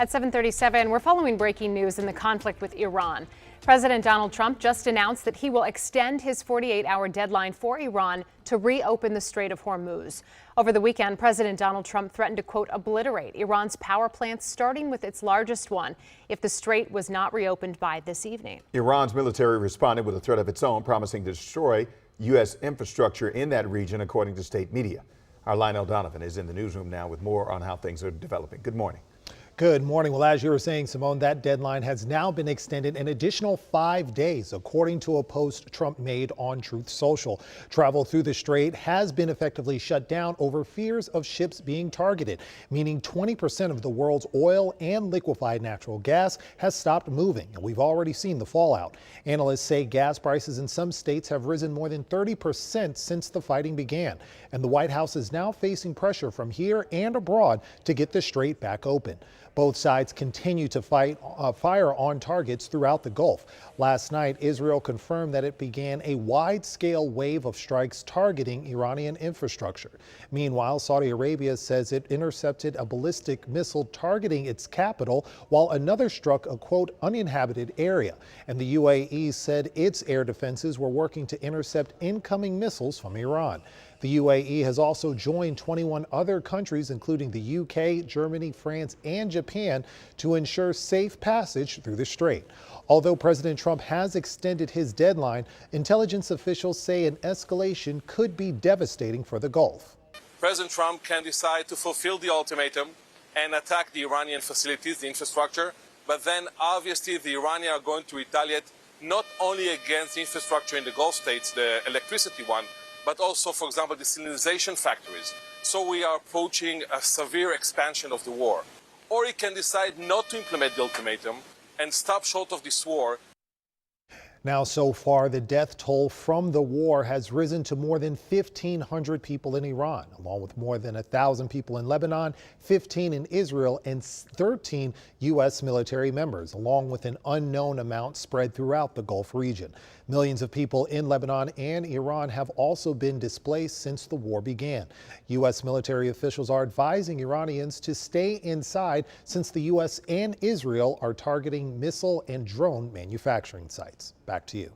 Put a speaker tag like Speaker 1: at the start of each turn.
Speaker 1: At 7:37, we're following breaking news in the conflict with Iran. President Donald Trump just announced that he will extend his 48-hour deadline for Iran to reopen the Strait of Hormuz. Over the weekend, President Donald Trump threatened to, quote, obliterate Iran's power plants, starting with its largest one, if the strait was not reopened by this evening.
Speaker 2: Iran's military responded with a threat of its own, promising to destroy U.S. infrastructure in that region, according to state media. Our Lionel Donovan is in the newsroom now with more on how things are developing. Good morning.
Speaker 3: Good morning. Well, as you were saying, Simone, that deadline has now been extended an additional 5 days, according to a post Trump made on Truth Social. Travel through the strait has been effectively shut down over fears of ships being targeted, meaning 20% of the world's oil and liquefied natural gas has stopped moving, and we've already seen the fallout. Analysts say gas prices in some states have risen more than 30% since the fighting began, and the White House is now facing pressure from here and abroad to get the strait back open. Both sides continue to fire on targets throughout the Gulf. Last night, Israel confirmed that it began a wide-scale wave of strikes targeting Iranian infrastructure. Meanwhile, Saudi Arabia says it intercepted a ballistic missile targeting its capital, while another struck a, quote, uninhabited area. And the UAE said its air defenses were working to intercept incoming missiles from Iran. The UAE has also joined 21 other countries, including the UK, Germany, France, and Japan, to ensure safe passage through the strait. Although President Trump has extended his deadline, intelligence officials say an escalation could be devastating for the Gulf.
Speaker 4: President Trump can decide to fulfill the ultimatum and attack the Iranian facilities, the infrastructure, but then obviously the Iranians are going to retaliate not only against the infrastructure in the Gulf states, the electricity one, but also, for example, the desalination factories. So we are approaching a severe expansion of the war. Or he can decide not to implement the ultimatum and stop short of this war.
Speaker 3: Now, so far, the death toll from the war has risen to more than 1,500 people in Iran, along with more than 1,000 people in Lebanon, 15 in Israel, and 13 U.S. military members, along with an unknown amount spread throughout the Gulf region. Millions of people in Lebanon and Iran have also been displaced since the war began. U.S. military officials are advising Iranians to stay inside since the U.S. and Israel are targeting missile and drone manufacturing sites. Back to you.